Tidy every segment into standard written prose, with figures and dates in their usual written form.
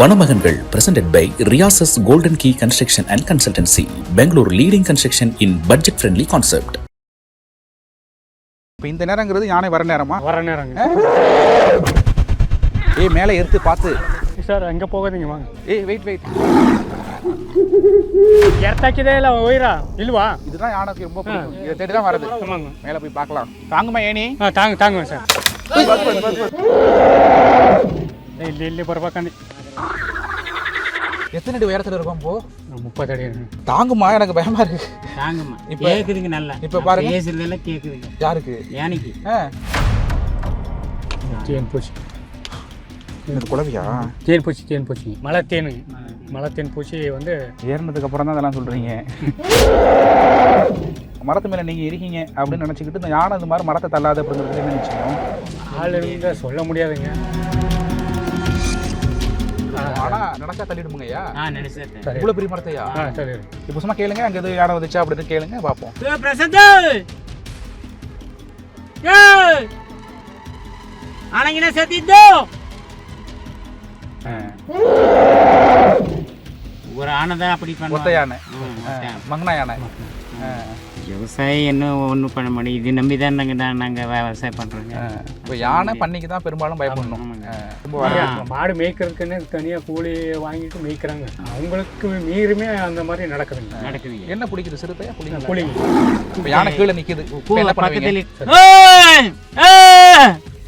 வனமகன்கள் presented by Riyasa's Golden Key Construction and Consultancy, Bangalore leading construction in budget friendly concept. இப்போ இந்த நேரங்கிறது யானை வர நேரமா? வர நேரங்க. ஏய் மேலே எடுத்து பார்த்து சார் அங்கே போகாதீங்க வாங்க. ஏய் வெயிட் எர்த்தாக்கிதே இல்லை ஒயிரா இல்லவா? இதுதான் யானைக்கு ரொம்ப பிடிக்கும். இதை தேடி தான் வருது. ஆமாங்க. மேலே போய் பார்க்கலாம். தாங்குமா ஏனி? தாங்குவேன் சார். இல்லை பரவாயில்ல. எத்தனை அடி உயரத்தில் இருக்கும் போ? 30 அடி. தாங்குமா? எனக்கு பயமா இருக்கு. தாங்குமா. இப்போ கேக்குதுங்க நல்லா. இப்போ பாருங்க. பேசுறதெல்லாம் கேக்குதுங்க. யாருக்கு? யானைக்கு. தேன் பூச்சி. இது குளவியா? தேன் பூச்சி. மலை தேன் பூச்சி வந்து ஏறினதுக்கு அப்புறம் தான் அதெல்லாம் சொல்றீங்க. மரத்து மேலே நீங்கள் இருக்கீங்க அப்படின்னு நினச்சிக்கிட்டு இந்த யானை இந்த மாதிரி மரத்தை தள்ளாது அப்படிங்கிறது என்ன நிச்சயம்? ஆள் இருந்தா சொல்ல முடியாதுங்க. ஆனால் நினச்சா தள்ளிடுமுங்க ஐயா. நினைச்சேன். இவ்வளோ பெரிய மரத்தையா? சரி. இப்போ சும்மா கேளுங்க, அங்கே எது யானை வந்துச்சா அப்படின்னு கேளுங்க பார்ப்போம். ஆனங்கின சத்திதோ ஒரு ஆனை தான் அப்படி ஒத்த பண்ணுவாங்க. யானை, மங்கனா யானை. விவசாயம் என்ன ஒன்றும் பண்ண முடியும். இது நம்பி தான் நாங்கள் விவசாயம் பண்ணுறோங்க. இப்போ யானை பண்ணிக்கு தான் பெரும்பாலும் பயப்படணும். மாடு மேய்க்கிறதுக்குன்னு தனியாக கூலி வாங்கிட்டு மேய்க்கிறாங்க. அவங்களுக்கு மீறுமே அந்த மாதிரி நடக்குதுங்க. என்ன பிடிக்குது? சிறுத்தையா புலிங்க? புலிங்க. இப்போ யானை கீழே நிற்கிது. பக்கத்தில்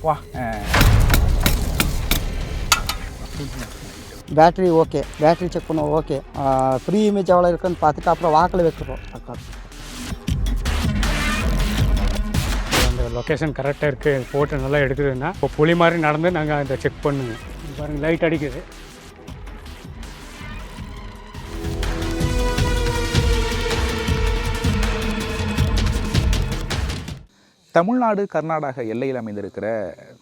வா. பேட்டரி ஓகே, பேட்டரி செக் பண்ணுவோம் ஓகே, ஃப்ரீ இமேஜ் எவ்வளோ இருக்குன்னு பார்த்துட்டு அப்புறம் வாக்கில் வச்சுருவோம். அந்த லொக்கேஷன் கரெக்டாக இருக்குது, போட்டு நல்லா எடுக்குதுன்னா இப்போ புலி மாதிரி நடந்து நாங்கள் அதை செக் பண்ணுங்க. பாருங்கள் லைட் அடிக்குது. தமிழ்நாடு கர்நாடக எல்லையில் அமைந்திருக்கிற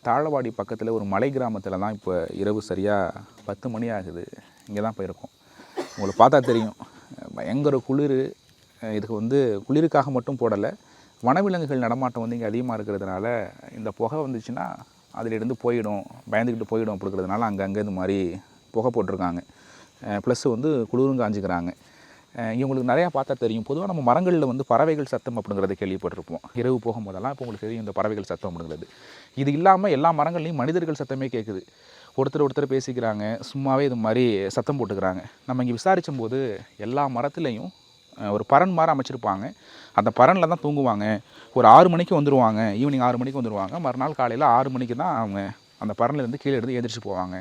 தாழவாடி பக்கத்தில் ஒரு மலை கிராமத்தில் தான் இப்போ இரவு சரியாக 10 மணி ஆகுது. இங்கே தான் போயிருக்கோம். உங்களுக்கு பார்த்தா தெரியும், பயங்கர குளிர். இதுக்கு வந்து குளிருக்காக மட்டும் போடலை, வனவிலங்குகள் நடமாட்டம் வந்து இங்கே அதிகமாக இருக்கிறதுனால இந்த புகை வந்துச்சுன்னா அதிலிருந்து போயிடும், பயந்துக்கிட்டு போயிடும் அப்படிங்கிறதுனால அங்கங்கே இந்த மாதிரி புகை போட்டிருக்காங்க. ப்ளஸ் வந்து குளிரும் காஞ்சிக்கிறாங்க. இவங்களுக்கு நிறையா பார்த்தா தெரியும். பொதுவாக நம்ம மரங்களில் வந்து பறவைகள் சத்தம் அப்படிங்கிறத கேள்விப்பட்டிருப்போம். இரவு போகும்போதெல்லாம் இப்போ உங்களுக்கு தெரியும் இந்த பறவைகள் சத்தம் அப்படிங்கிறது. இது இல்லாமல் எல்லா மரங்கள்லையும் மனிதர்கள் சத்தமே கேட்குது. ஒருத்தர் பேசிக்கிறாங்க, சும்மாவே இது மாதிரி சத்தம் போட்டுக்கிறாங்க. நம்ம இங்கே விசாரிக்கும் போது எல்லா மரத்துலேயும் ஒரு பரண் மாதிரி அமைச்சிருப்பாங்க. அந்த பரனில் தான் தூங்குவாங்க. ஒரு 6 மணிக்கு வந்துடுவாங்க, ஈவினிங் 6 மணிக்கு வந்துடுவாங்க. மறுநாள் காலையில் 6 மணிக்கு தான் அவங்க அந்த பரன்லேருந்து கீழே எடுத்து எந்திரிச்சு போவாங்க.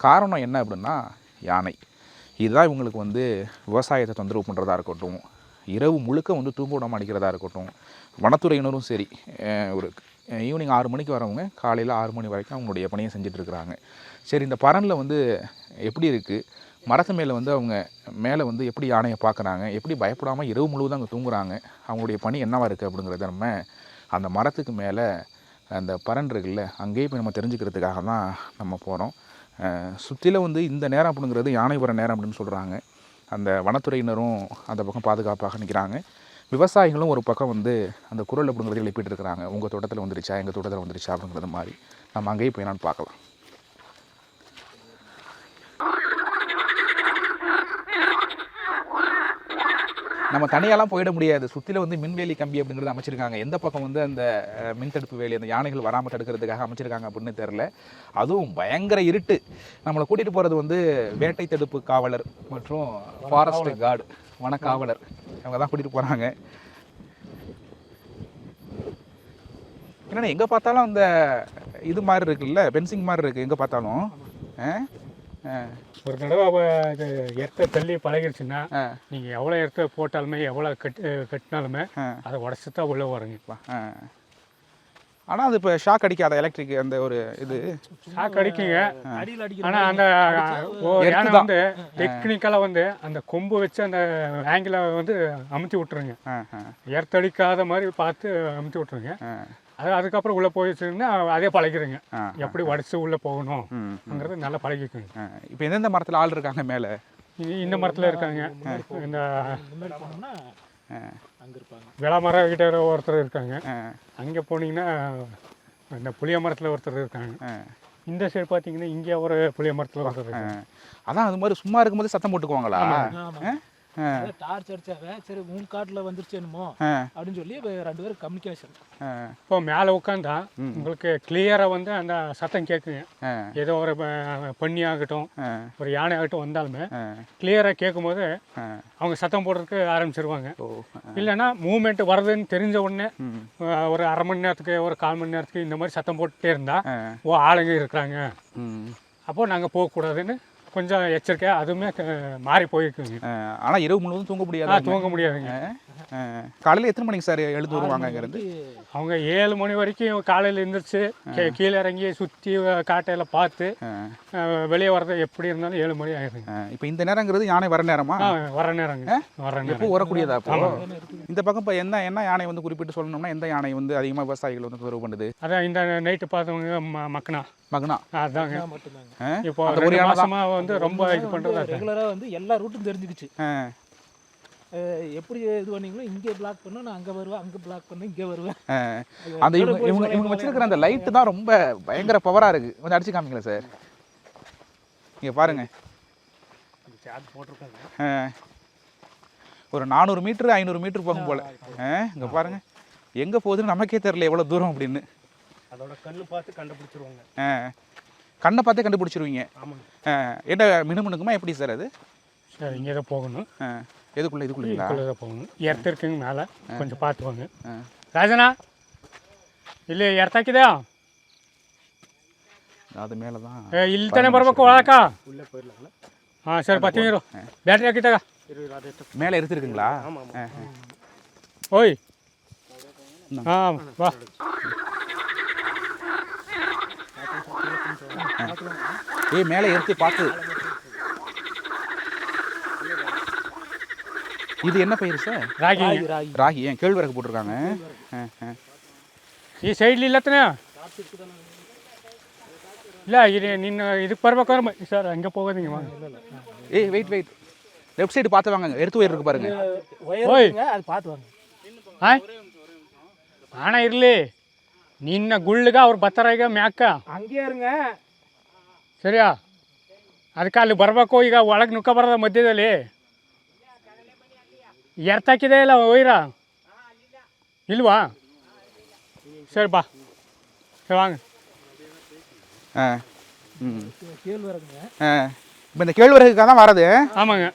காரணம் என்ன அப்படின்னா யானை. இதுதான் இவங்களுக்கு வந்து விவசாயத்தை தொந்தரவு பண்ணுறதா இருக்கட்டும், இரவு முழுக்க வந்து தூங்க விடாமல் அடிக்கிறதா இருக்கட்டும். வனத்துறையினரும் சரி, ஒரு ஈவினிங் 6 மணிக்கு வரவங்க காலையில் 6 மணி வரைக்கும் அவங்களுடைய பணியை செஞ்சிட்ருக்குறாங்க. சரி, இந்த பரனில் வந்து எப்படி இருக்குது, மரத்து மேலே வந்து அவங்க மேலே வந்து எப்படி யானையை பார்க்குறாங்க, எப்படி பயப்படாமல் இரவு முழுவதும் அங்கே தூங்குறாங்க, அவங்களுடைய பணி என்னவாக இருக்குது அப்படிங்கிறத நம்ம அந்த மரத்துக்கு மேலே அந்த பரன் இருக்குல்ல, அங்கேயே போய் நம்ம தெரிஞ்சுக்கிறதுக்காக தான் நம்ம போகிறோம். சுற்றில வந்து இந்த நேரம் அப்படிங்கிறது யானை வர நேரம் அப்படின்னு சொல்கிறாங்க. அந்த வனத்துறையினரும் அந்த பக்கம் பாதுகாப்பாக நிற்கிறாங்க. விவசாயிகளும் ஒரு பக்கம் வந்து அந்த குரல் அப்படிங்கிறத எழுப்பிட்டு இருக்கிறாங்க. உங்கள் தோட்டத்தில் வந்துருச்சா, எங்கள் தோட்டத்தில் வந்துருச்சா அப்படிங்கிறது மாதிரி. நம்ம அங்கேயே போய் நான் பார்க்கலாம். நம்ம தனியாலாம் போயிட முடியாது. சுற்றில வந்து மின்வேலி கம்பி அப்படிங்கிறது அமைச்சிருக்காங்க. எந்த பக்கம் வந்து அந்த மின் தடுப்பு வேலி அந்த யானைகள் வராமல் தடுக்கிறதுக்காக அமைச்சிருக்காங்க அப்படின்னு தெரில. அதுவும் பயங்கர இருட்டு. நம்மளை கூட்டிகிட்டு போகிறது வந்து வேட்டை தடுப்பு காவலர் மற்றும் ஃபாரஸ்ட் கார்டு, வனக்காவலர், அவங்க தான் கூட்டிகிட்டு போகிறாங்க. என்னென்னா எங்கே பார்த்தாலும் அந்த இது மாதிரி இருக்குல்ல, பென்சிங் மாதிரி இருக்குது எங்கே பார்த்தாலும். ஒரு தடவை இது எர்த்தை தள்ளி பழகிருச்சுன்னா நீங்கள் எவ்வளோ எர்த்தை போட்டாலுமே எவ்வளோ கட்டினாலுமே அதை உடச்சி தான் உள்ளே வருங்கப்பா. ஆனால் அது இப்போ ஷாக் அடிக்காத எலக்ட்ரிக் அந்த ஒரு இது ஷாக் அடிக்குங்க. ஆனால் அந்த யானை வந்து டெக்னிக்கலாக வந்து அந்த கொம்பு வச்சு அந்த ஆங்கிளை வந்து அமுத்தி விட்டுருங்க. எர்த்தடிக்காத மாதிரி பார்த்து அமுத்தி விட்டுருங்க. அதுக்கப்புறம் உள்ளே போயிடுச்சுன்னா அதே பழகிடுங்க, எப்படி உடச்சி உள்ளே போகணும்ங்கிறது நல்லா பழகிக்குங்க. இப்போ எந்தெந்த மரத்தில் ஆள் இருக்காங்க? மேலே இந்த மரத்தில் இருக்காங்க, இந்த விளா மரம் கிட்ட ஒருத்தர் இருக்காங்க. அங்கே போனீங்கன்னா இந்த புளிய மரத்தில் ஒருத்தர் இருக்காங்க. இந்த சைடு பார்த்தீங்கன்னா இங்கே ஒரு புளிய மரத்தில் வந்துருக்கு. அதான் அது மாதிரி சும்மா இருக்கும்போது சத்தம் போட்டுக்குவாங்களா? டார்ச் அடிச்சாவே சரி உன் காட்டில் வந்துருச்சு என்னமோ அப்படின்னு சொல்லி 2 பேரும் கம்யூனிகேஷன். இப்போ மேலே உட்காந்தா உங்களுக்கு கிளியராக வந்து அந்த சத்தம் கேட்குங்க. ஏதோ ஒரு பன்னி ஆகட்டும் ஒரு யானை ஆகட்டும் வந்தாலுமே கிளியராக கேட்கும் போது அவங்க சத்தம் போடுறதுக்கு ஆரம்பிச்சிருவாங்க. இல்லைன்னா மூவ்மெண்ட் வருதுன்னு தெரிஞ்ச உடனே ஒரு அரை மணி நேரத்துக்கு ஒரு 1/4 மணி நேரத்துக்கு இந்த மாதிரி சத்தம் போட்டுட்டே இருந்தால் ஆளுங்க இருக்கிறாங்க, அப்போது நாங்கள் போகக்கூடாதுன்னு கொஞ்சம் எச்சரிக்கையாக அதுவுமே மாறி போயிருக்குங்க. ஆனால் இரவு முழுவதும் தூங்க முடியாது. தூங்க முடியாதுங்க. காலையில் எத்தனை மணிக்கு சார் எழுந்து வருவாங்க இங்கேருந்து? அவங்க 7 மணி வரைக்கும் காலையில் எழுந்திரிச்சு கீழே இறங்கி சுற்றி காட்டையில் பார்த்து வெளியே வர்றது எப்படி இருந்தாலும் 7 மணி ஆயிடுங்க. இப்போ இந்த நேரங்கிறது யானை வர நேரமா? வர நேரங்க. வர நேரம் எப்போ வரக்கூடியதா? இந்த பக்கம் இப்போ என்ன யானை வந்து குறிப்பிட்டு சொல்லணும்னா எந்த யானை வந்து அதிகமாக விவசாயிகள் வந்து தொந்தரவு பண்ணுது? அதான் இந்த நைட்டு பார்த்தவங்க மக்னா அதாங்க இப்போ 2 மாசமா வந்து ரொம்ப இது பண்ணுறது. ரெகுலராக வந்து எல்லா ரூட்டும் தெரிஞ்சுக்கிச்சு. எப்படி இது பண்ணீங்களோ இங்கே பிளாக் பண்ணோம், நான் அங்கே வருவேன், அங்கே பிளாக் பண்ணேன், இங்கே வருவேன். அந்த இவங்க வச்சிருக்கிற அந்த லைட்டு தான் ரொம்ப பயங்கர பவராக இருக்குது. கொஞ்சம் அடிச்சு காமிங்களேன் சார். இங்கே பாருங்க, ஒரு 400 மீட்டர் 500 மீட்டர் போகும் போல். இங்கே பாருங்க, எங்கே போகுதுன்னு நமக்கே தெரியல எவ்வளோ தூரம் அப்படின்னு. அதோட கண்ணு பார்த்து கண்டுபிடிச்சிருவாங்க. கண்ணை பார்த்தே கண்டுபிடிச்சிருவீங்க. என்ன மினுமினுக்குமா எப்படி சார் அது? சார் இங்கே தான் போகணும். இதுக்குள்ளே தான் போகணும். எர்த்த இருக்குங்க மேலே, கொஞ்சம் பார்த்துவாங்க. ராஜனா இல்லை எர்த்தாக்கிதா அது மேலே தான் ಇಲ್ಲಿ ತಾನೇ ಬರ್ಬೇಕು ಒಳಕ. ಹಾಂ ಸರಿ ಬರ್ತೀನಿ ಇರು. ಬ್ಯಾಟ್ರಿ ಹಾಕಿತ್ತಾಗ மேலே எடுத்துருக்குங்களா? ಓಯ್ ಹಾಂ ಬಾ. மேலே எடுத்து பார்த்து. இது என்ன பயிர் சார்? ರಾಗಿ. ராகி. ஏன் கேழ்வரகு போட்டிருக்காங்க? ಈ ಸೈಡ್ಲಿ ಇಲ್ಲತ್ತನೇ ಇಲ್ಲ ಇದು ನಿನ್ನ ಇದಕ್ಕೆ ಬರ್ಬೇಕು ಸರ್. ಹಂಗೆ ಹೋಗೋದಿங்க வாங்க. வெயிட் லெஃப்ட் சைடு பார்த்து வாங்க, எடுத்து ஒயர் இருக்கு பாருங்க. அது பார்த்து வாங்க. ಹಣ ಇರಲಿ, ನಿನ್ನ ಗುಳ್ಳಿಗ ಅವ್ರು ಬರ್ತಾರ ಈಗ ಮ್ಯಾಕ. ಹಂಗೆ ಇರುங்க. ಸರಿಯಾ? ಅದಕ್ಕೆ ಅಲ್ಲಿ ಬರಬೇಕು. ಈಗ ಒಳಗೆ ನುಕ್ಕ ಬರೋದ ಮಧ್ಯದಲ್ಲಿ ಎರ್ತಾಕಿದೆ ಇಲ್ಲ ಒಯ್ರ ಇಲ್ವಾ? சரி பா, சரி வாங்க. கேழ்வரகுங்க. இப்போ இந்த கேழ்வரகுக்காக தான் வரது. ஆமாங்க.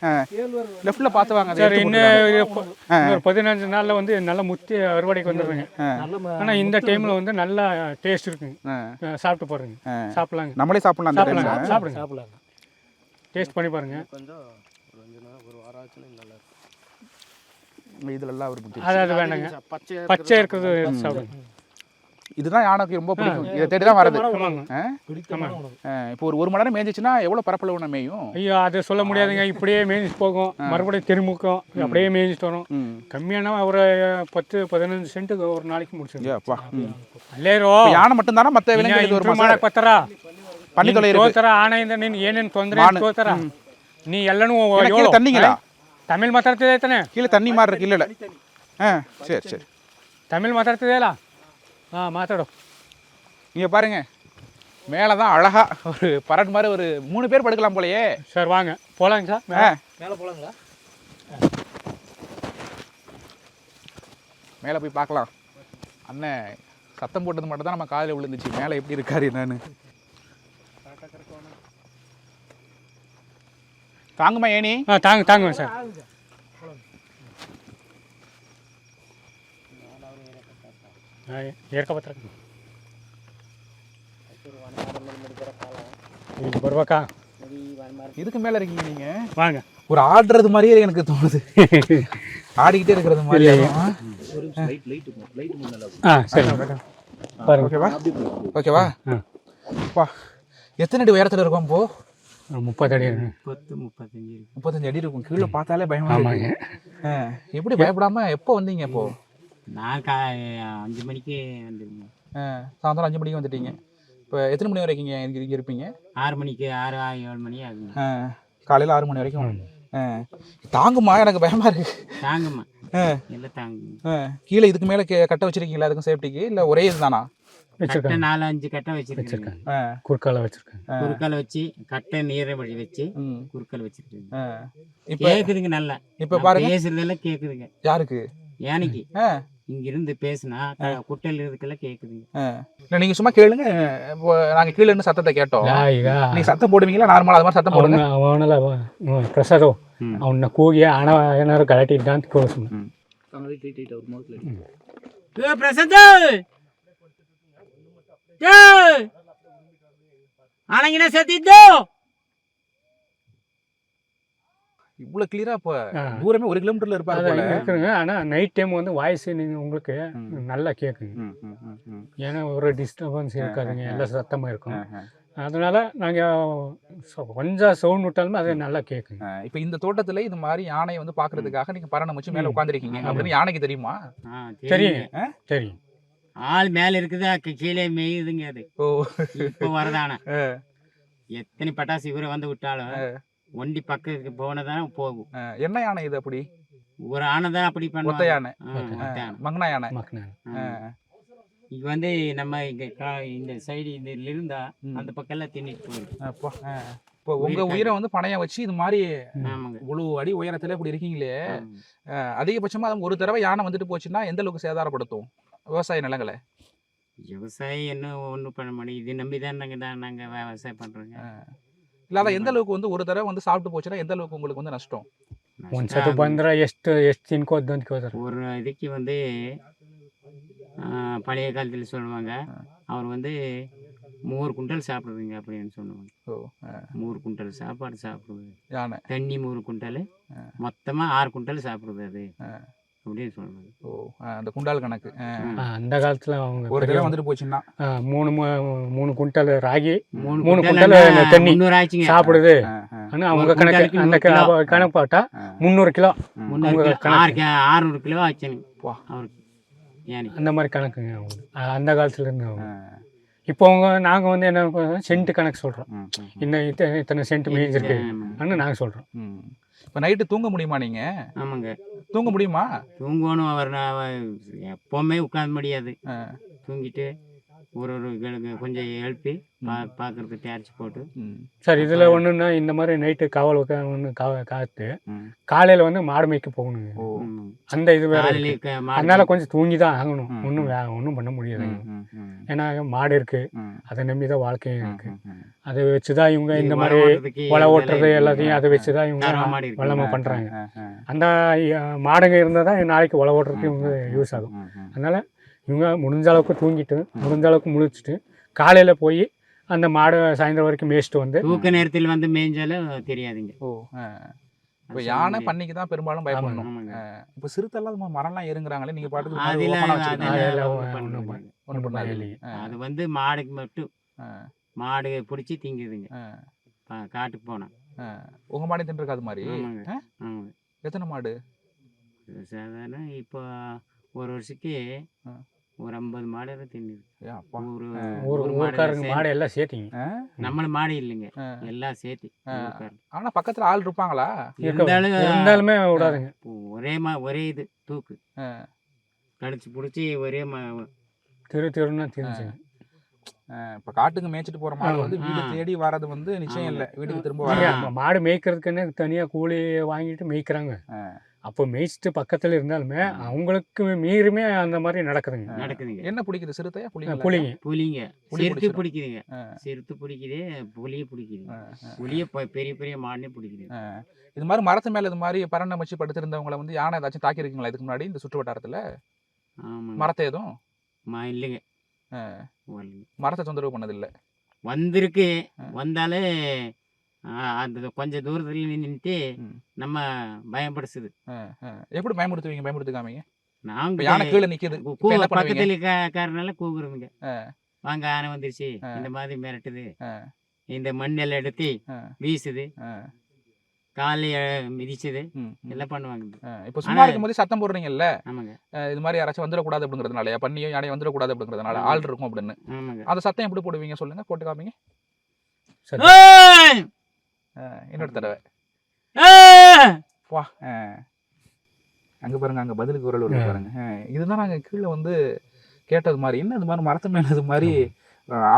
லெஃப்ட்டில் பார்த்து வாங்க. சரி, இன்னும் ஒரு 15 நாளில் வந்து நல்லா முத்தி அறுவடைக்கு வந்துடுங்க. ஆனால் இந்த டைமில் வந்து நல்லா டேஸ்ட் இருக்குங்க. சாப்பிட்டு பாருங்க. சாப்பிட்லாங்க. நம்மளே சாப்பிட்லாம். சாப்பிடுங்க. டேஸ்ட் பண்ணி பாருங்க. இதுலலாம் ஒரு அது வேண்டாங்க. பச்சை இருக்கிறது சாப்பிடுங்க. இதுதான் யானைக்கு ரொம்ப பிடிக்கும். இதை தேடி தான் வரது. இப்போ ஒரு மணி நேரம் மேய்ஞ்சிச்சுன்னா எவ்வளோ பரப்பளவு மேயும்? ஐயோ அது சொல்ல முடியாதுங்க. இப்படியே மேய்ஞ்சிட்டு போகும், மறுபடியும் திரும்புக்கும், அப்படியே மேய்ஞ்சிட்டு வரும். கம்மியான ஒரு 10-15 சென்ட்டுக்கு ஒரு நாளைக்கு முடிச்சிடும். ಅಲ್ಲೇರೋ ಯಾನ ಮಟ್ಟಂದಾನ ಮತ್ತೆ ಮಾಡಕ್ ಬರ್ತಾರ ಪನ್ನಿ ತೋತಾರ. ಆನೆಯಿಂದ ನೀನು ಏನೇನು ತೊಂದರೆ ತೋತಾರ. ನೀ ಎಲ್ಲನೂ ತಣ್ಣಿಗಿಲ್ಲ. ತಮಿಳ್ ಮಾತಾಡ್ತಿದ್ದೆ ತಾನೆ? ಕೀழே தண்ணி மாதிரி இருக்கு. இல்ல சரி தமிழ் மாத்தாடுதேலா? மாத்தாடும். நீங்க பாருங்க, மேலே தான் அழகா ஒரு பரட் மாதிரி ஒரு 3 பேர் படுக்கலாம் போலயே. சார் வாங்க போலாங்க சார். மேலே போலாங்களா? மேலே போய் பார்க்கலாம். அண்ணன் சத்தம் போட்டது மட்டும் தான் நம்ம காதில் விழுந்துச்சு. மேலே எப்படி இருக்காரு என்னன்னு. தாங்குமா ஏனி? தாங்க சார். ஏற்கப்பட்டிருக்கு. ಬರ್ಬೇಕಾ? இதுக்கு மேலே இருக்கீங்க நீங்க. வாங்க. ஒரு ஆடுறது மாதிரியே எனக்கு தோணுது. ஆடிக்கிட்டே இருக்கிறது மாதிரி. ஓகேவா? எத்தனை அடி உயரத்தில் இருக்கும்? இப்போ 30 அடி. 35 அடி இருக்கும். கீழே பார்த்தாலே பயமா இருக்கு. எப்படி பயப்படாம எப்போ வந்தீங்க? இப்போ நான் 5 மணிக்கு வந்துருங்க. சாயந்தரம் 5 மணிக்கு வந்துட்டீங்க. இப்போ எத்தனை மணி வரைக்கும் இங்கே இருப்பீங்க? 6 மணிக்கு 6-7 மணி ஆகுங்க. காலையில் 6 மணி வரைக்கும். தாங்குமா? எனக்கு பயமா இருக்கு. தாங்குமா? எல்லாம் தாங்குங்க. கீழே இதுக்கு மேலே கட்ட வச்சிருக்கீங்களா அதுக்கும் சேஃப்டிக்கு? இல்லை ஒரே இதுதானா? வச்சிருக்காங்க. 4-5 கட்டை வச்சிருக்காங்க. வச்சிருக்காங்க. குறுக்கால வச்சிருக்காங்க. குறுக்கால வச்சு கட்டை நீரை வழி வச்சு குறுக்கால வச்சிருக்காங்க. இப்போ கேக்குதுங்க நல்லா. இப்போ பாருங்க பேசுறதெல்லாம் கேக்குதுங்க. யாருக்கு யானைக்கு இங்க இருந்து பேசுனா குட்டையில இருக்கிறதுக்கெல்லாம் கேக்குதுங்க. இல்லை நீங்கள் சும்மா கேளுங்க. இப்போ நாங்கள் கீழே இருந்து சத்தத்தை கேட்டோம். ಈಗ நீங்கள் சத்தம் போடுவீங்களா நார்மலாக அது மாதிரி சத்தம் போடுங்க. ಅವನೆಲ್ಲ ಪ್ರಸಾದ್ ಅವನ್ನ ಕೂಗಿ ಹಣ ಏನಾದ್ರು ಗಲಾಟೆ ಇದ್ದ ಅಂತ ಕೇಳಿಸ್ನು. பிரசாத் ஆனங்கின சத்திதோ இவ்வளோ கிளியரா இப்போ தூரமே 1 கிலோமீட்டர்ல இருப்பாரு போல. இருக்குங்க. ஆனா நைட் டைம் வந்து வாய்ஸ் நீங்க உங்களுக்கு நல்லா கேட்குங்க. ஏன்னா ஒரு டிஸ்டர்பன்ஸ் இருக்காதுங்க, எல்லாம் சத்தமா இருக்கும். அதனால நாங்க கொஞ்சம் சவுண்ட் விட்டாலுமே அது நல்லா கேட்குங்க. இப்போ இந்த தோட்டத்துல இது மாதிரி யானை வந்து பாக்குறதுக்காக நீங்க பரணம் வச்சு மேல உட்காந்துருக்கீங்க அப்படின்னு யானைக்கு தெரியுமா? தெரியுங்க. தெரியும். ஆள் மேல இருக்குதா கீழே மேயுதுங்க. அது ஓ இப்போ வரதானே எத்தனை பட்டாசு இவரை வந்து விட்டாலும் ஒண்டி பக்கத்துக்கு போனதானே போகும். என்ன யானை இது அப்படி? ஒரு ஆனை தான் அப்படி ஒத்த பண்ணுவாங்க. யானை, மங்கனா யானை. இங்க வந்து நம்ம இங்க இந்த சைடு இதுல இருந்தா அந்த பக்கம் எல்லாம் தின்னிட்டு போயிடும். இப்போ உங்க உயிரை வந்து பணையம் வச்சு இது மாதிரி ஆமாங்க. இவ்வளவு அடி உயரத்துல இப்படி இருக்கீங்களே, அதிகபட்சமா அது ஒரு தடவை யானை வந்துட்டு போச்சுன்னா எந்த அளவுக்கு சேதாரப்படுத்தும் விவசாய நிலங்களை? விவசாயம் என்ன ஒன்றும் பண்ண முடியும். இது நம்பி தான் நாங்கள் விவசாயம் பண்ணுறோங்க. இல்லாத எந்த அளவுக்கு வந்து ஒரு தடவை வந்து சாப்பிட்டு போச்சுன்னா எந்த அளவுக்கு உங்களுக்கு வந்து நஷ்டம்? ಒಂದ್ಸತಿ ಬಂದ್ರೆ ಎಷ್ಟು ತಿನ್ಕೋದು ಅಂತ ಕೇಳ್ತಾರೆ. ஒரு இதுக்கு வந்து பழைய காலத்தில் சொல்லுவாங்க, அவர் வந்து 3 குண்டல் சாப்பிடுவீங்க அப்படின்னு சொல்லுவாங்க. 3 குண்டல் சாப்பாடு சாப்பிடுவது யானை, தண்ணி 3 குண்டல், மொத்தமாக 6 குண்டல் சாப்பிடுவது அது அப்படின்னு சொல்லுவாங்க. அந்த குண்டால் கணக்கு. அந்த காலத்துல அவங்க ஒரு தடவை வந்துட்டு போச்சுன்னா 3 குண்டல் ராகி 3 குண்டல் தண்ணி சாப்பிடுது. ஆனா அவங்க கணக்கு அந்த கணக்கு பார்த்தா 300 கிலோ 600 கிலோ ஆச்சுங்க அவருக்கு. அந்த மாதிரி கணக்குங்க அவங்க அந்த காலத்துல இருந்து. அவங்க இப்போ நாங்கள் வந்து என்ன சென்ட் கணக்கு சொல்கிறோம். இத்தனை சென்ட் மேய்ஞ்சிருக்கு அப்படின்னு நாங்கள் சொல்கிறோம். இப்போ நைட்டு தூங்க முடியுமா நீங்கள்? ஆமாங்க, தூங்க முடியுமா? தூங்கணும். அவர் எப்போவுமே உட்கார முடியாது. தூங்கிட்டு ஒரு கொஞ்சம் எழுப்பி பார்க்கறதுக்கு டேர்ச்சி போட்டு. சார் இதில் ஒன்றுன்னா இந்த மாதிரி நைட்டு காவல் ஒன்று காத்து காலையில் வந்து மாடு மேய்க்க போகணுங்க. அந்த இது வேற, அதனால கொஞ்சம் தூங்கி தான் ஆகணும். ஒன்றும் பண்ண முடியாது. ஏன்னா மாடு இருக்கு, அதை நம்பி தான் வாழ்க்கையும் இருக்கு. அதை வச்சுதான் இவங்க இந்த மாதிரி ஒலை ஓட்டுறது எல்லாத்தையும் அதை வச்சுதான் இவங்க வளமா பண்றாங்க. அந்த மாடுங்க இருந்தால் தான் நாளைக்கு ஒலை ஓட்டுறதுக்கு இவங்க யூஸ் ஆகும். அதனால இவங்க முடிஞ்ச அளவுக்கு தூங்கிட்டு முடிஞ்ச அளவுக்கு முழிச்சிட்டு காலையில் போய் அந்த மாடு சாயந்தரம் வரைக்கும் மேய்ச்சிட்டு வந்து தூக்க நேரத்தில் வந்து மேய்ஞ்சாலும் தெரியாதுங்க. இப்போ யானை பண்ணிக்கு தான் பெரும்பாலும் பயப்படணும். இப்போ சிறுத்தெல்லாம் மரம்லாம் ஏறுங்கிறாங்களே, நீங்கள் பாட்டுக்கு ஒன்றும் பண்ணாது. அது வந்து மாடுக்கு மட்டும் மாடு பிடிச்சி திங்குதுங்க காட்டுக்கு போனா. உங்கள் மாடு தின்றுருக்கு அது மாதிரி? எத்தனை மாடு? சாதாரண இப்போ ஒரு வருஷத்துக்கு ஒரு 50 மாடு தின்னுது. மாடு எல்லாம் சேர்த்திங்க. நம்மள மாடு இல்லைங்க, எல்லாம் சேர்த்து. ஆனா பக்கத்துல ஆள் இருப்பாங்களா? இருந்தாலுமே விடாதுங்க. ஒரே இது தூக்கு கடிச்சு பிடிச்சி ஒரே திருன்னா தெரிஞ்சுங்க. இப்ப காட்டுக்கு மேய்ச்சிட்டு போற மாடு வந்து வீடு தேடி வர்றது வந்து நிச்சயம் இல்லை, வீட்டுக்கு திரும்ப வர. மாடு மேய்க்கிறதுக்குன்னு தனியா கூலி வாங்கிட்டு மேய்க்கிறாங்க. அப்போ மேய்ச்சிட்டு பக்கத்துல இருந்தாலுமே அவங்களுக்கு மீறுமே அந்த மாதிரி நடக்குதுங்க. என்ன பிடிக்குது? சிறுத்தையா புலிங்க? புலிங்க சிறுத்து பிடிக்குதுங்க. சிறுத்து பிடிக்குது, புலிய பிடிக்குது. புலிய பெரிய பெரிய மாடுனே பிடிக்குது. இது மாதிரி மரத்து மேல இது மாதிரி பரணம் வச்சு படுத்திருந்தவங்களை வந்து யானை ஏதாச்சும் தாக்கி இருக்கீங்களா இதுக்கு முன்னாடி இந்த சுற்று வட்டாரத்துல? மரத்தை எதுவும் இல்லைங்க, மரத்தை தொந்தரவு பண்ணதில்லை. வந்திருக்கு, வந்தாலே அந்த கொஞ்சம் தூரத்துல நின்றுட்டு நம்ம பயப்படுத்துது. எப்படி பயமுறுத்துவீங்க? பயமுறுத்துக்காமீங்க. நாங்க யானை கீழே நிக்குது, பக்கத்துல காரனால கூகுறதுங்க, வாங்க ஆனை வந்துருச்சு இந்த மாதிரி மிரட்டுது, இந்த மண்ணெல்லாம் எடுத்து வீசுது, காலை மிதிச்சது எல்லாம் பண்ணுவாங்க. இப்போ சும்மா இருக்கும்போது சத்தம் போடுறீங்கல்ல, இது மாதிரி யாராச்சும் வந்துடக்கூடாது அப்படிங்கிறதுனால, பண்ணியோ யானையும் வந்துடக்கூடாது அப்படிங்கிறதுனால ஆள் இருக்கும் அப்படின்னு. அந்த சத்தம் எப்படி போடுவீங்க சொல்லுங்க, போட்டு காமிங்க. இன்னொரு தடவை அங்க பாருங்க, அங்க பதிலுக்கு குரல் வருது பாருங்க. இதுதான் நாங்க கீழே வந்து கேட்டது மாதிரி என்ன இது மாதிரி மரத்து மேலே இது மாதிரி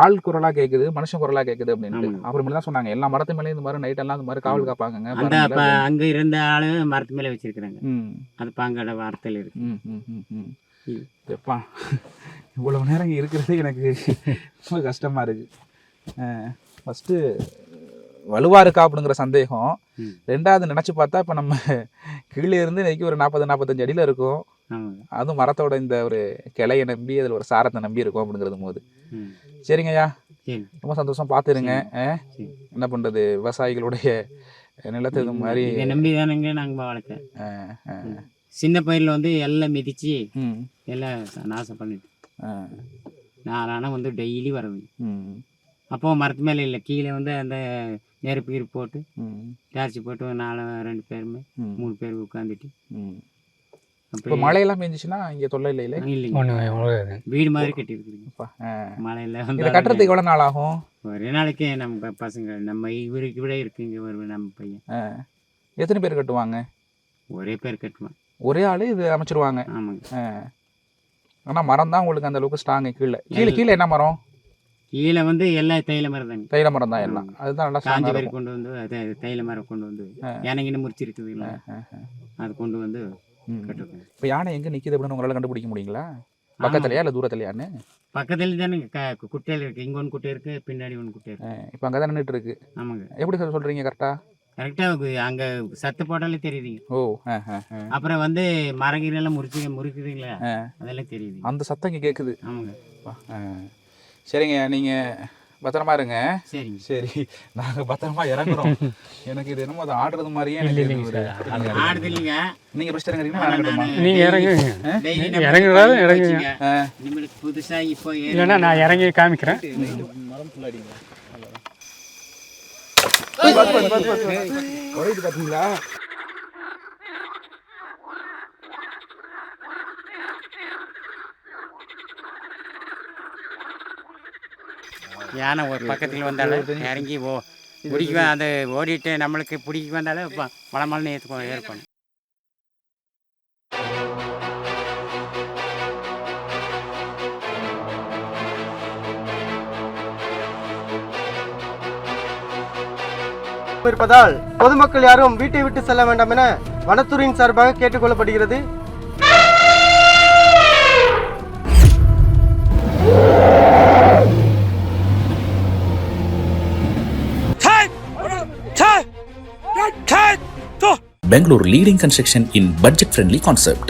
ஆள் குரலாக கேட்குது, மனுஷன் குரலாக கேட்குது அப்படின்ட்டு. அப்புறம் தான் சொன்னாங்க எல்லா மரத்து மேலேயும் இந்த மாதிரி நைட்டெல்லாம் இந்த மாதிரி காவல் காப்பாங்க. அந்த அங்க இருந்த ஆளு மரத்து மேலே வச்சிருக்கிறாங்க. அது பாங்கட வார்த்தையில் இருக்கு. எப்பா இவ்வளவு நேரம் இங்கே இருக்கிறது எனக்கு ரொம்ப கஷ்டமா இருக்கு. ஃபஸ்ட்டு வலுவா இருக்கா அப்படிங்கிற சந்தேகம். ரெண்டாவது நினச்சி பார்த்தா இப்போ நம்ம கீழே இருந்து இன்னைக்கு ஒரு 40-45 அடியில் இருக்கும். அதுவும் மரத்தோட இந்த ஒரு கிளையை நம்பி அதில் ஒரு சாரத்தை நம்பி இருக்கும் அப்படிங்கிறது போது. சரிங்கய்யா, ரொம்ப சந்தோஷம். பார்த்துருங்க. என்ன பண்ணுறது, விவசாயிகளுடைய நிலத்தை இது மாதிரி நம்பி தானுங்க நாங்கள் வளர்க்க. சின்ன பயிரில் வந்து எல்லாம் மிதிச்சு எல்லாம் நாசம் பண்ணிட்டு 4 அணை வந்து டெய்லி வரவங்க. அப்போ மரத்து மேலே இல்லை, கீழே வந்து அந்த நெருப்பு கீர் போட்டு டார்ச்சி போட்டு 2 பேருமே 3 பேர் உட்காந்துட்டு. இப்போ மழையெல்லாம் பெஞ்சிச்சுன்னா இங்கே தொல்லை இல்லை இல்லை? இல்லைங்க, வீடு மாதிரி கட்டியிருக்குதுங்க. மழையில் வந்து கட்டுறதுக்கு எவ்வளோ நாள் ஆகும்? ஒரே நாளைக்கு நம்ம பசங்க நம்ம இவருக்கு விட இருக்குங்க வருவேன் நம்ம பையன். எத்தனை பேர் கட்டுவாங்க? ஒரே பேர் கட்டுவான், ஒரே ஆள் இது அமைச்சிருவாங்க. ஆமாங்க. ஆனால் மரம் தான் உங்களுக்கு அந்த அளவுக்கு ஸ்ட்ராங்கு. கீழே என்ன மரம்? கீழே வந்து எல்லாம் தைல மரம் தாங்க. தைல மரம் தான் எல்லாம். அதுதான் நல்லா காஞ்சி பேர் கொண்டு வந்து தைல மரம் கொண்டு வந்து யானைகிட்ட முறிச்சிருக்குது இல்லை, அது கொண்டு வந்து கட்டுறோம். இப்போ யானை எங்கே நிற்கிது அப்படின்னு உங்களால் கண்டுபிடிக்க முடியுங்களா? பக்கத்துலையா இல்லை தூரத்துலையான்னு? பக்கத்துல தானே குட்டையில் இருக்கு. இங்கே ஒன்று குட்டை இருக்கு, பின்னாடி ஒன்று குட்டை இருக்கு. இப்போ அங்கே தான் நின்றுட்டு இருக்கு. ஆமாங்க. எப்படி சார் சொல்கிறீங்க கரெக்டாக? கரெக்டாக அங்கே சத்து போட்டாலே தெரியுதுங்க. ஓ, அப்புறம் வந்து மரங்கீரெல்லாம் முறிக்குதுங்களா, அதெல்லாம் தெரியுது. அந்த சத்தம் இங்கே கேட்குது. ஆமாங்க. சரிங்க, நீங்கள் பத்திரமா இருங்க. சரிங்க. சரி, நாங்கள் பத்திரமா இறங்குறோம். எனக்கு இது என்னமோ அதை ஆடுறது மாதிரியே இல்லைங்க ஆடுது இல்லைங்க. நீங்கள் பிடிச்சிட்டு இறங்குறீங்கன்னா நீங்கள் இறங்குங்க. இனிமேலுக்கு புதுசாக இப்போ இல்லைன்னா நான் இறங்கி காமிக்கிறேன். பார்த்தீங்களா? யானை ஒரு பக்கத்தில் வந்தாலும் இறங்கி பிடிக்க அது ஓடிட்டு நம்மளுக்கு பிடிக்க வந்தாலும் மலை ஏற்படும். இருப்பதால் பொதுமக்கள் யாரும் வீட்டை விட்டு செல்ல வேண்டாம் என வனத்துறையின் சார்பாக கேட்டுக்கொள்ளப்படுகிறது. Bangalore leading construction in budget friendly concept.